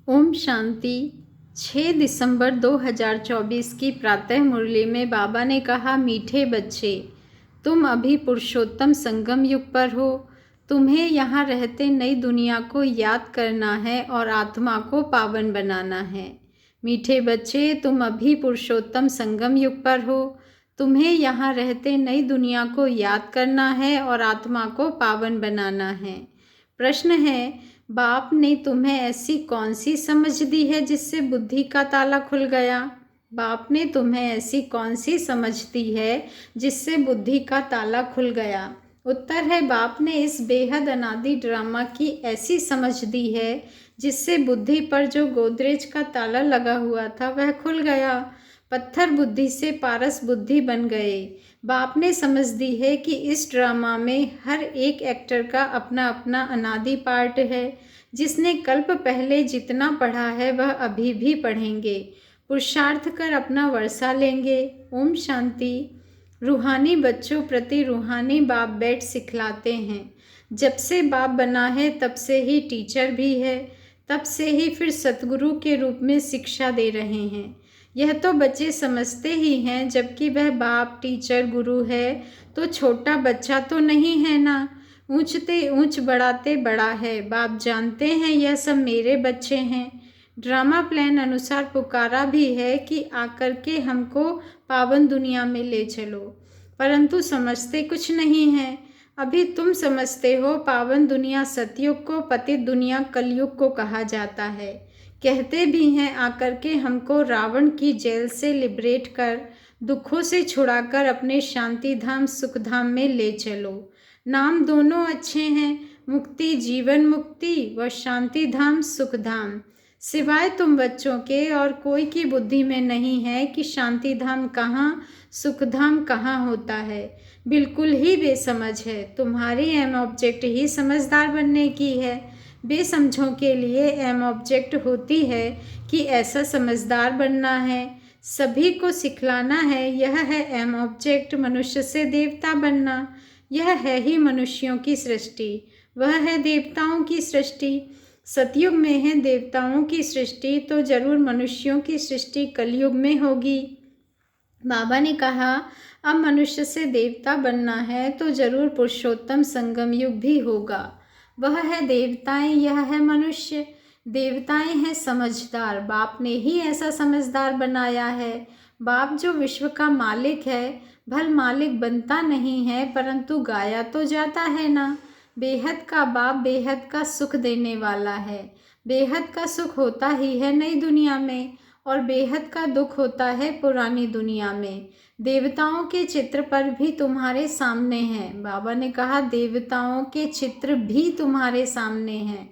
ओम शांति। 6 दिसंबर 2024 की प्रातः मुरली में बाबा ने कहा, मीठे बच्चे, तुम अभी पुरुषोत्तम संगम युग पर हो। तुम्हें यहाँ रहते नई दुनिया को याद करना है और आत्मा को पावन बनाना है। मीठे बच्चे, तुम अभी पुरुषोत्तम संगम युग पर हो। तुम्हें यहाँ रहते नई दुनिया को याद करना है और आत्मा को पावन बनाना है। प्रश्न है, बाप ने तुम्हें ऐसी कौन सी समझ दी है जिससे बुद्धि का ताला खुल गया? बाप ने तुम्हें ऐसी कौन सी समझ दी है जिससे बुद्धि का ताला खुल गया? उत्तर है, बाप ने इस बेहद अनादि ड्रामा की ऐसी समझ दी है जिससे बुद्धि पर जो गोदरेज का ताला लगा हुआ था वह खुल गया। पत्थर बुद्धि से पारस बुद्धि बन गए। बाप ने समझ दी है कि इस ड्रामा में हर एक एक्टर का अपना अपना अनादि पार्ट है। जिसने कल्प पहले जितना पढ़ा है वह अभी भी पढ़ेंगे, पुरुषार्थ कर अपना वर्षा लेंगे। ओम शांति। रूहानी बच्चों प्रति रूहानी बाप बैठ सिखलाते हैं। जब से बाप बना है तब से ही टीचर भी है, तब से ही फिर सतगुरु के रूप में शिक्षा दे रहे हैं। यह तो बच्चे समझते ही हैं, जबकि वह बाप टीचर गुरु है तो छोटा बच्चा तो नहीं है ना। ऊंचते ऊंच बढ़ाते बड़ा है। बाप जानते हैं यह सब मेरे बच्चे हैं। ड्रामा प्लान अनुसार पुकारा भी है कि आकर के हमको पावन दुनिया में ले चलो, परंतु समझते कुछ नहीं है। अभी तुम समझते हो पावन दुनिया सतयुग को, पतित दुनिया कलयुग को कहा जाता है। कहते भी हैं आकर के हमको रावण की जेल से लिबरेट कर, दुखों से छुड़ाकर अपने शांति धाम सुख धाम में ले चलो। नाम दोनों अच्छे हैं, मुक्ति जीवन मुक्ति व शांति धाम सुख धाम। सिवाय तुम बच्चों के और कोई की बुद्धि में नहीं है कि शांति धाम कहाँ, सुख धाम कहाँ होता है। बिल्कुल ही बेसमझ है। तुम्हारी एम ऑब्जेक्ट ही समझदार बनने की है। बेसमझों के लिए एम ऑब्जेक्ट होती है कि ऐसा समझदार बनना है, सभी को सिखलाना है। यह है एम ऑब्जेक्ट, मनुष्य से देवता बनना। यह है ही मनुष्यों की सृष्टि, वह है देवताओं की सृष्टि। सतयुग में है देवताओं की सृष्टि, तो जरूर मनुष्यों की सृष्टि कलयुग में होगी। बाबा ने कहा, अब मनुष्य से देवता बनना है तो जरूर पुरुषोत्तम संगम युग भी होगा। वह है देवताएं, यह है मनुष्य। देवताएं हैं समझदार, बाप ने ही ऐसा समझदार बनाया है। बाप जो विश्व का मालिक है, भल मालिक बनता नहीं है परंतु गाया तो जाता है ना। बेहद का बाप बेहद का सुख देने वाला है। बेहद का सुख होता ही है नई दुनिया में और बेहद का दुख होता है पुरानी दुनिया में। देवताओं के चित्र पर भी तुम्हारे सामने हैं। बाबा ने कहा, देवताओं के चित्र भी तुम्हारे सामने हैं,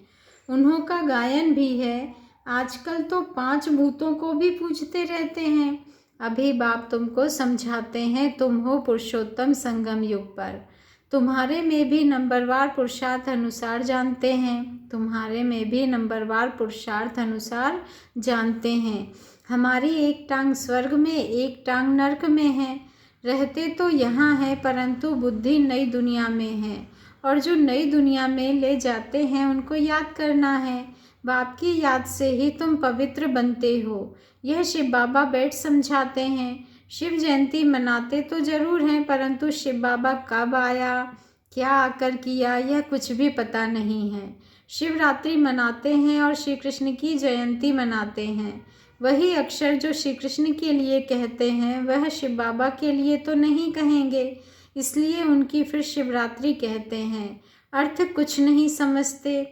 उन्हों का गायन भी है। आजकल तो 5 भूतों को भी पूजते रहते हैं। अभी बाप तुमको समझाते हैं, तुम हो पुरुषोत्तम संगम युग पर। तुम्हारे में भी नंबरवार पुरुषार्थ अनुसार जानते हैं, तुम्हारे में भी नंबरवार पुरुषार्थ अनुसार जानते हैं। हमारी एक टांग स्वर्ग में, एक टांग नरक में है। रहते तो यहाँ है परंतु बुद्धि नई दुनिया में है, और जो नई दुनिया में ले जाते हैं उनको याद करना है। बाप की याद से ही तुम पवित्र बनते हो। यह शिव बाबा बैठ समझाते हैं। शिव जयंती मनाते तो जरूर हैं, परंतु शिव बाबा कब आया, क्या आकर किया, यह कुछ भी पता नहीं है। शिवरात्रि मनाते हैं और श्री कृष्ण की जयंती मनाते हैं। वही अक्षर जो श्री कृष्ण के लिए कहते हैं वह शिव बाबा के लिए तो नहीं कहेंगे, इसलिए उनकी फिर शिवरात्रि कहते हैं। अर्थ कुछ नहीं समझते।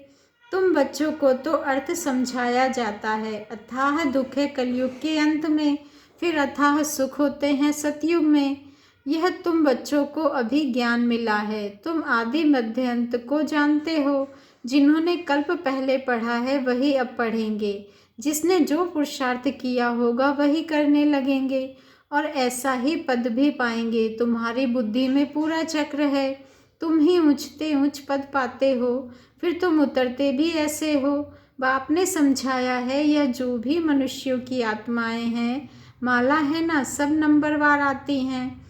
तुम बच्चों को तो अर्थ समझाया जाता है। अथाह दुख है कलयुग के अंत में, फिर अथाह सुख होते हैं सतयुग में। यह तुम बच्चों को अभी ज्ञान मिला है। तुम आदि मध्य अंत को जानते हो। जिन्होंने कल्प पहले पढ़ा है वही अब पढ़ेंगे। जिसने जो पुरुषार्थ किया होगा वही करने लगेंगे और ऐसा ही पद भी पाएंगे। तुम्हारी बुद्धि में पूरा चक्र है। तुम ही ऊंचते ऊंच पद पाते हो, फिर तुम उतरते भी ऐसे हो। बाप ने समझाया है, यह जो भी मनुष्यों की आत्माएं हैं, माला है ना, सब नंबरवार आती हैं।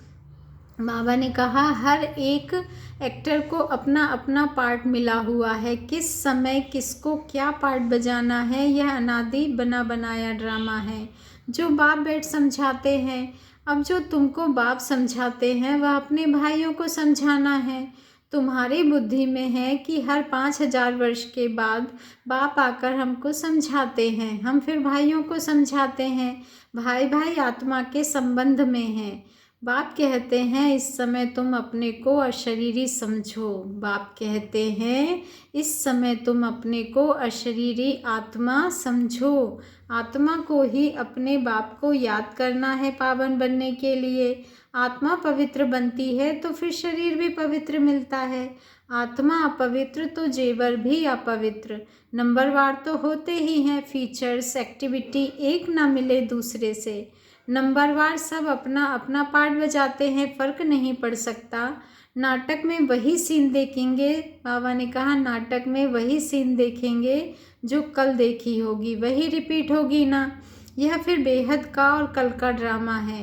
बाबा ने कहा हर एक एक्टर को अपना अपना पार्ट मिला हुआ है, किस समय किसको क्या पार्ट बजाना है यह अनादि बना बनाया ड्रामा है। जो बाप बैठ समझाते हैं, अब जो तुमको बाप समझाते हैं वह अपने भाइयों को समझाना है। तुम्हारी बुद्धि में है कि हर 5000 वर्ष के बाद बाप आकर हमको समझाते हैं, हम फिर भाइयों को समझाते हैं। भाई भाई आत्मा के संबंध में हैं। बाप कहते हैं इस समय तुम अपने को अशरीरी समझो। बाप कहते हैं इस समय तुम अपने को अशरीरी आत्मा समझो। आत्मा को ही अपने बाप को याद करना है पावन बनने के लिए। आत्मा पवित्र बनती है तो फिर शरीर भी पवित्र मिलता है। आत्मा अपवित्र तो जेवर भी अपवित्र। नंबरवार तो होते ही हैं, फीचर्स एक्टिविटी एक ना मिले दूसरे से। नंबरवार सब अपना अपना पार्ट बजाते हैं, फ़र्क नहीं पड़ सकता। नाटक में वही सीन देखेंगे, बाबा ने कहा नाटक में वही सीन देखेंगे जो कल देखी होगी, वही रिपीट होगी ना। यह फिर बेहद का और कल का ड्रामा है।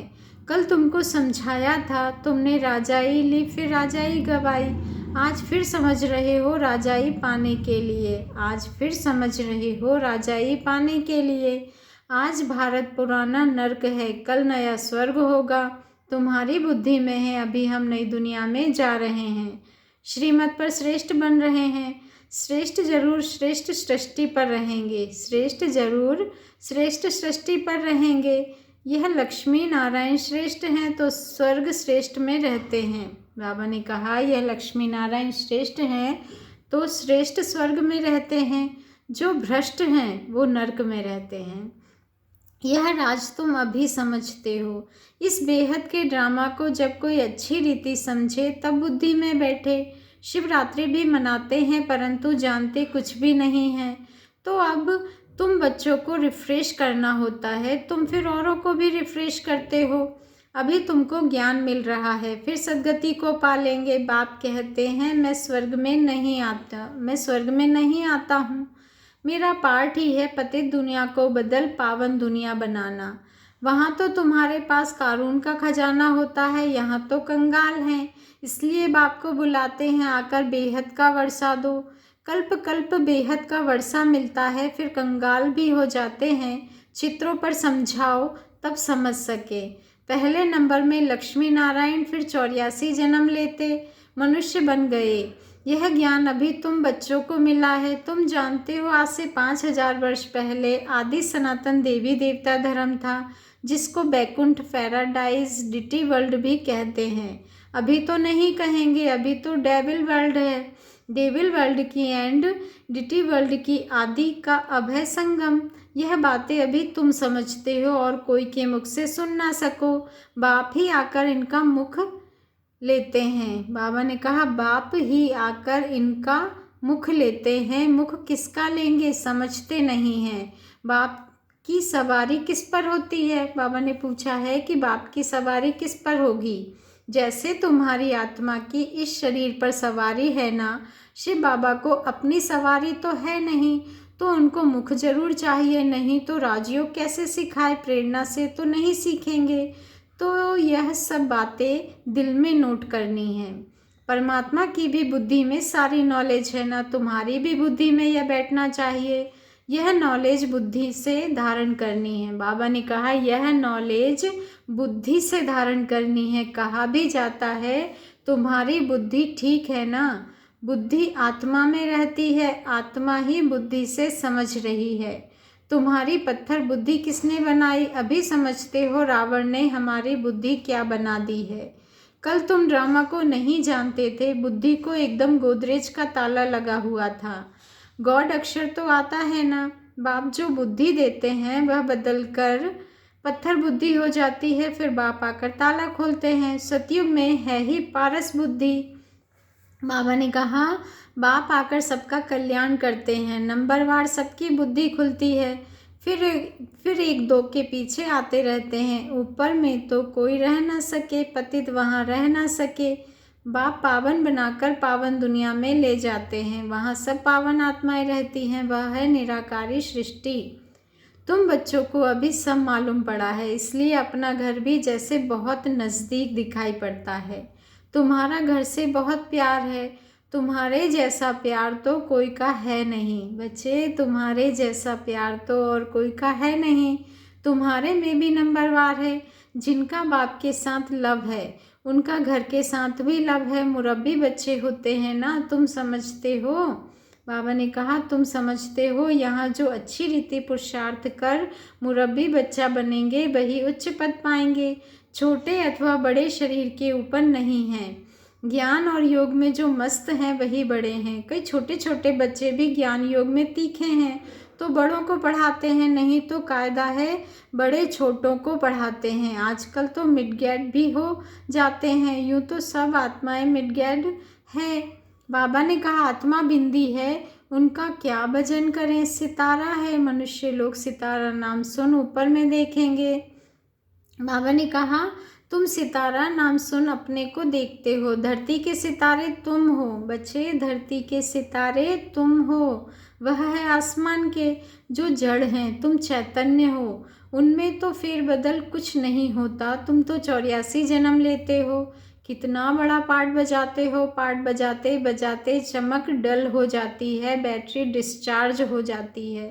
कल तुमको समझाया था, तुमने राजाई ली फिर राजाई गवाई। आज फिर समझ रहे हो राजाई पाने के लिए, आज फिर समझ रहे हो राजाई पाने के लिए। आज भारत पुराना नर्क है, कल नया स्वर्ग होगा। तुम्हारी बुद्धि में है अभी हम नई दुनिया में जा रहे हैं, श्रीमत पर श्रेष्ठ बन रहे हैं। श्रेष्ठ जरूर श्रेष्ठ सृष्टि पर रहेंगे, श्रेष्ठ जरूर श्रेष्ठ सृष्टि पर रहेंगे। यह लक्ष्मी नारायण श्रेष्ठ हैं तो स्वर्ग श्रेष्ठ में रहते हैं। बाबा ने कहा यह लक्ष्मी नारायण श्रेष्ठ हैं तो श्रेष्ठ स्वर्ग में रहते हैं, जो भ्रष्ट हैं वो नर्क में रहते हैं। यह राज तुम अभी समझते हो। इस बेहद के ड्रामा को जब कोई अच्छी रीति समझे तब बुद्धि में बैठे। शिवरात्रि भी मनाते हैं परंतु जानते कुछ भी नहीं हैं। तो अब तुम बच्चों को रिफ्रेश करना होता है, तुम फिर औरों को भी रिफ्रेश करते हो। अभी तुमको ज्ञान मिल रहा है, फिर सद्गति को पा लेंगे। बाप कहते हैं मैं स्वर्ग में नहीं आता, मैं स्वर्ग में नहीं आता हूँ। मेरा पार्ट ही है पतित दुनिया को बदल पावन दुनिया बनाना। वहाँ तो तुम्हारे पास कारून का खजाना होता है, यहाँ तो कंगाल हैं। इसलिए बाप को बुलाते हैं आकर बेहद का वर्षा दो। कल्प कल्प बेहद का वर्षा मिलता है, फिर कंगाल भी हो जाते हैं। चित्रों पर समझाओ तब समझ सके। पहले नंबर में लक्ष्मी नारायण फिर 84 जन्म लेते मनुष्य बन गए। यह ज्ञान अभी तुम बच्चों को मिला है। तुम जानते हो आज से 5000 वर्ष पहले आदि सनातन देवी देवता धर्म था, जिसको बैकुंठ पैराडाइज डिटी वर्ल्ड भी कहते हैं। अभी तो नहीं कहेंगे, अभी तो डेविल वर्ल्ड है। डेविल वर्ल्ड की एंड डिटी वर्ल्ड की आदि का अभय संगम। यह बातें अभी तुम समझते हो और कोई के मुख से सुन ना सको। बाप ही आकर इनका मुख लेते हैं। बाबा ने कहा बाप ही आकर इनका मुख लेते हैं। मुख किसका लेंगे समझते नहीं हैं। बाप की सवारी किस पर होती है? बाबा ने पूछा है कि बाप की सवारी किस पर होगी। जैसे तुम्हारी आत्मा की इस शरीर पर सवारी है ना, शिव बाबा को अपनी सवारी तो है नहीं, तो उनको मुख जरूर चाहिए, नहीं तो राजयोग कैसे सिखाए, प्रेरणा से तो नहीं सीखेंगे। तो यह सब बातें दिल में नोट करनी है। परमात्मा की भी बुद्धि में सारी नॉलेज है ना, तुम्हारी भी बुद्धि में यह बैठना चाहिए। यह नॉलेज बुद्धि से धारण करनी है। बाबा ने कहा यह नॉलेज बुद्धि से धारण करनी है। कहा भी जाता है तुम्हारी बुद्धि ठीक है ना, बुद्धि आत्मा में रहती है, आत्मा ही बुद्धि से समझ रही है। तुम्हारी पत्थर बुद्धि किसने बनाई? अभी समझते हो रावण ने हमारी बुद्धि क्या बना दी है। कल तुम ड्रामा को नहीं जानते थे, बुद्धि को एकदम गोदरेज का ताला लगा हुआ था। गॉड अक्षर तो आता है ना, बाप जो बुद्धि देते हैं वह बदल कर पत्थर बुद्धि हो जाती है, फिर बाप आकर ताला खोलते हैं। सतयुग में है ही पारस बुद्धि। बाबा ने कहा बाप आकर सबका कल्याण करते हैं, नंबरवार सबकी बुद्धि खुलती है, फिर एक दो के पीछे आते रहते हैं। ऊपर में तो कोई रह ना सके, पतित वहाँ रह ना सके। बाप पावन बनाकर पावन दुनिया में ले जाते हैं, वहाँ सब पावन आत्माएं रहती हैं, वह है निराकारी सृष्टि। तुम बच्चों को अभी सब मालूम पड़ा है, इसलिए अपना घर भी जैसे बहुत नज़दीक दिखाई पड़ता है। तुम्हारा घर से बहुत प्यार है। तुम्हारे जैसा प्यार तो कोई का है नहीं बच्चे, तुम्हारे जैसा प्यार तो और कोई का है नहीं। तुम्हारे में भी नंबरवार है। जिनका बाप के साथ लव है उनका घर के साथ भी लव है। मुरब्बी बच्चे होते हैं ना, तुम समझते हो। बाबा ने कहा, तुम समझते हो यहाँ जो अच्छी रीति पुरुषार्थ कर मुरब्बी बच्चा बनेंगे वही उच्च पद पाएंगे। छोटे अथवा बड़े शरीर के ऊपर नहीं हैं। ज्ञान और योग में जो मस्त हैं वही बड़े हैं। कई छोटे छोटे बच्चे भी ज्ञान योग में तीखे हैं तो बड़ों को पढ़ाते हैं, नहीं तो कायदा है बड़े छोटों को पढ़ाते हैं। आजकल तो मिडगैड भी हो जाते हैं। यूँ तो सब आत्माएं मिडगैड हैं। बाबा ने कहा, आत्मा बिंदी है, उनका क्या भजन करें। सितारा है, मनुष्य लोग सितारा नाम सुन ऊपर में देखेंगे। बाबा ने कहा, तुम सितारा नाम सुन अपने को देखते हो। धरती के सितारे तुम हो बच्चे, धरती के सितारे तुम हो। वह है आसमान के जो जड़ हैं, तुम चैतन्य हो। उनमें तो फेर बदल कुछ नहीं होता। तुम तो 84 जन्म लेते हो। कितना बड़ा पार्ट बजाते हो। पार्ट बजाते बजाते चमक डल हो जाती है, बैटरी डिस्चार्ज हो जाती है।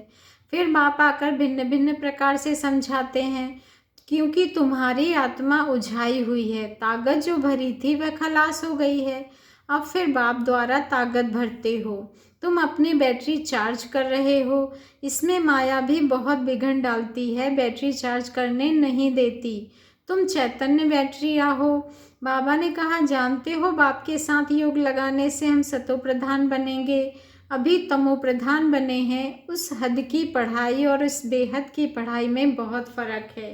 फिर बाप आकर भिन्न भिन्न प्रकार से समझाते हैं, क्योंकि तुम्हारी आत्मा उझाई हुई है। ताकत जो भरी थी वह खलास हो गई है। अब फिर बाप द्वारा ताकत भरते हो। तुम अपनी बैटरी चार्ज कर रहे हो। इसमें माया भी बहुत बिघन डालती है, बैटरी चार्ज करने नहीं देती। तुम चैतन्य बैटरिया हो। बाबा ने कहा, जानते हो बाप के साथ योग लगाने से हम सतो प्रधान बनेंगे। अभी तमो प्रधान बने हैं। उस हद की पढ़ाई और इस बेहद की पढ़ाई में बहुत फ़र्क है।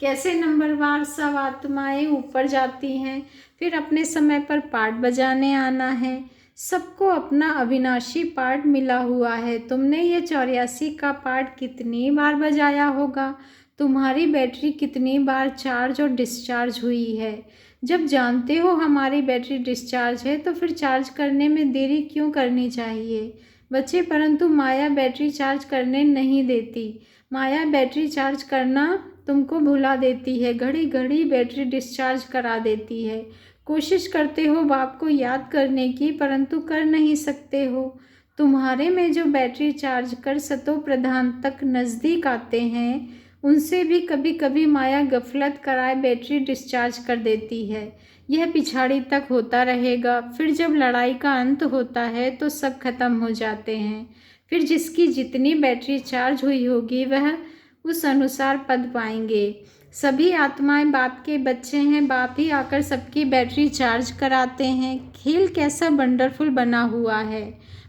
कैसे नंबरवार सब आत्माएं ऊपर जाती हैं। फिर अपने समय पर पार्ट बजाने आना है। सबको अपना अविनाशी पार्ट मिला हुआ है। तुमने ये 84 का पार्ट कितनी बार बजाया होगा। तुम्हारी बैटरी कितनी बार चार्ज और डिस्चार्ज हुई है। जब जानते हो हमारी बैटरी डिस्चार्ज है तो फिर चार्ज करने में देरी क्यों करनी चाहिए बच्चे। परंतु माया बैटरी चार्ज करने नहीं देती। माया बैटरी चार्ज करना तुमको भुला देती है, घड़ी घड़ी बैटरी डिस्चार्ज करा देती है। कोशिश करते हो बाप को याद करने की, परंतु कर नहीं सकते हो। तुम्हारे में जो बैटरी चार्ज कर सतो प्रधान तक नज़दीक आते हैं, उनसे भी कभी कभी माया गफलत कराए बैटरी डिस्चार्ज कर देती है। यह पिछाड़ी तक होता रहेगा। फिर जब लड़ाई का अंत होता है तो सब खत्म हो जाते हैं। फिर जिसकी जितनी बैटरी चार्ज हुई होगी वह उस अनुसार पद पाएंगे। सभी आत्माएं बाप के बच्चे हैं। बाप ही आकर सबकी बैटरी चार्ज कराते हैं। खेल कैसा वंडरफुल बना हुआ है।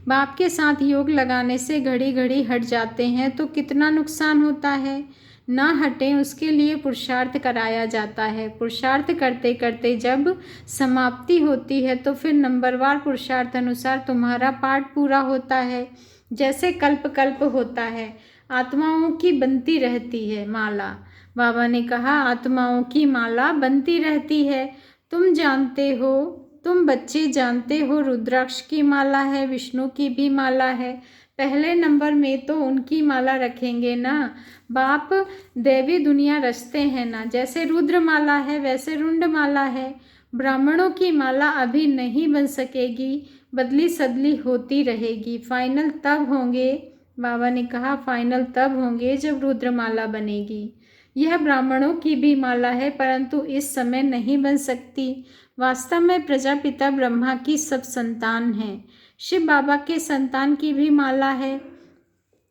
बाप के साथ योग लगाने से घड़ी घड़ी हट जाते हैं तो कितना नुकसान होता है। ना हटें उसके लिए पुरुषार्थ कराया जाता है। पुरुषार्थ करते करते जब समाप्ति होती है तो फिर नंबरवार पुरुषार्थ अनुसार तुम्हारा पाठ पूरा होता है। जैसे कल्प कल्प होता है, आत्माओं की बनती रहती है माला। बाबा ने कहा, आत्माओं की माला बनती रहती है। तुम जानते हो, तुम बच्चे जानते हो, रुद्राक्ष की माला है, विष्णु की भी माला है। पहले नंबर में तो उनकी माला रखेंगे ना। बाप देवी दुनिया रचते हैं ना। जैसे रुद्र माला है वैसे रुंड माला है। ब्राह्मणों की माला अभी नहीं बन सकेगी, बदली सदली होती रहेगी। फाइनल तब होंगे, बाबा ने कहा, फाइनल तब होंगे जब रुद्रमाला बनेगी। यह ब्राह्मणों की भी माला है, परंतु इस समय नहीं बन सकती। वास्तव में प्रजापिता ब्रह्मा की सब संतान हैं। शिव बाबा के संतान की भी माला है।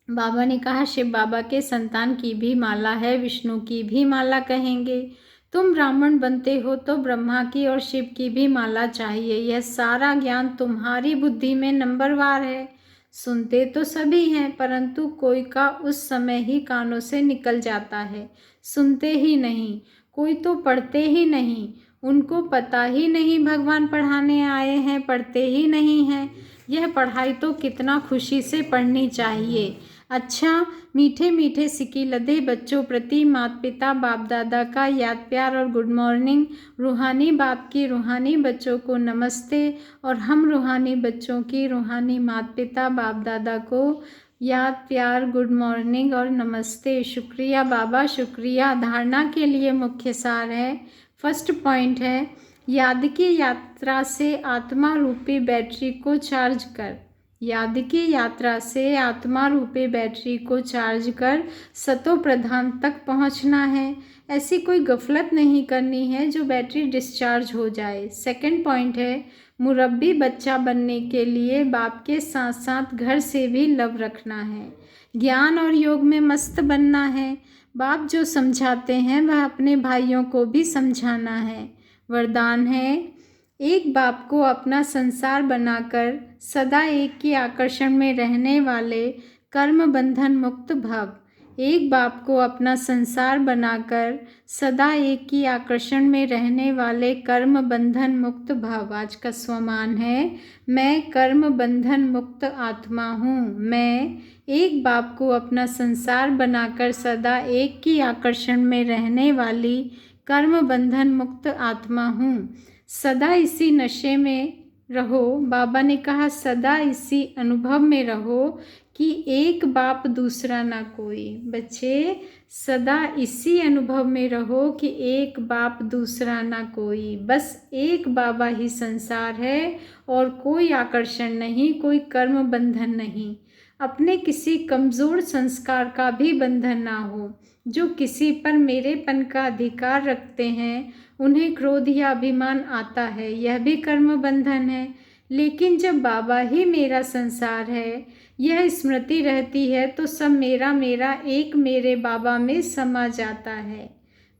बाबा ने कहा, शिव बाबा के संतान की भी माला है, विष्णु की भी माला कहेंगे। तुम ब्राह्मण बनते हो तो ब्रह्मा की और शिव की भी माला चाहिए। यह सारा ज्ञान तुम्हारी बुद्धि में नंबरवार है। सुनते तो सभी हैं, परंतु कोई का उस समय ही कानों से निकल जाता है। सुनते ही नहीं, कोई तो पढ़ते ही नहीं। उनको पता ही नहीं भगवान पढ़ाने आए हैं, पढ़ते ही नहीं हैं। यह पढ़ाई तो कितना खुशी से पढ़नी चाहिए। अच्छा, मीठे मीठे सिकी लदे बच्चों प्रति माता पिता बाप दादा का याद प्यार और गुड मॉर्निंग। रूहानी बाप की रूहानी बच्चों को नमस्ते और हम रूहानी बच्चों की रूहानी माता पिता बाप दादा को याद, प्यार, गुड मॉर्निंग और नमस्ते। शुक्रिया बाबा, शुक्रिया। धारणा के लिए मुख्य सार है। फर्स्ट पॉइंट है, याद की यात्रा से आत्मा रूपी बैटरी को चार्ज कर। याद की यात्रा से आत्मा रूपी बैटरी को चार्ज कर सतो प्रधान तक पहुंचना है। ऐसी कोई गफलत नहीं करनी है जो बैटरी डिस्चार्ज हो जाए। सेकंड पॉइंट है, मुरब्बी बच्चा बनने के लिए बाप के साथ साथ घर से भी लव रखना है। ज्ञान और योग में मस्त बनना है। बाप जो समझाते हैं वह अपने भाइयों को भी समझाना है। वरदान है, एक बाप को अपना संसार बनाकर सदा एक के आकर्षण में रहने वाले कर्म बंधन मुक्त भव। एक बाप को अपना संसार बनाकर सदा एक की आकर्षण में रहने वाले कर्म बंधन मुक्त भव। आज का स्वमान है, मैं कर्म बंधन मुक्त आत्मा हूँ। मैं एक बाप को अपना संसार बनाकर सदा एक की आकर्षण में रहने वाली कर्म बंधन मुक्त आत्मा हूँ। सदा इसी नशे में रहो। बाबा ने कहा सदा इसी अनुभव में रहो कि एक बाप दूसरा ना कोई। बच्चे, सदा इसी अनुभव में रहो कि एक बाप दूसरा ना कोई। बस एक बाबा ही संसार है और कोई आकर्षण नहीं, कोई कर्म बंधन नहीं। अपने किसी कमज़ोर संस्कार का भी बंधन ना हो। जो किसी पर मेरेपन का अधिकार रखते हैं उन्हें क्रोध या अभिमान आता है, यह भी कर्म बंधन है। लेकिन जब बाबा ही मेरा संसार है, यह स्मृति रहती है तो सब मेरा मेरा एक मेरे बाबा में समा जाता है।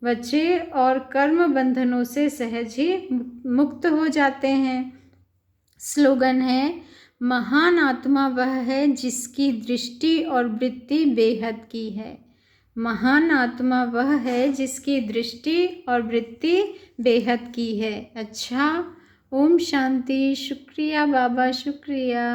बच्चे और कर्म बंधनों से सहज ही मुक्त हो जाते हैं। स्लोगन है, महान आत्मा वह है जिसकी दृष्टि और वृत्ति बेहद की है। महान आत्मा वह है जिसकी दृष्टि और वृत्ति बेहद की है। अच्छा, ओम शांति। शुक्रिया बाबा, शुक्रिया।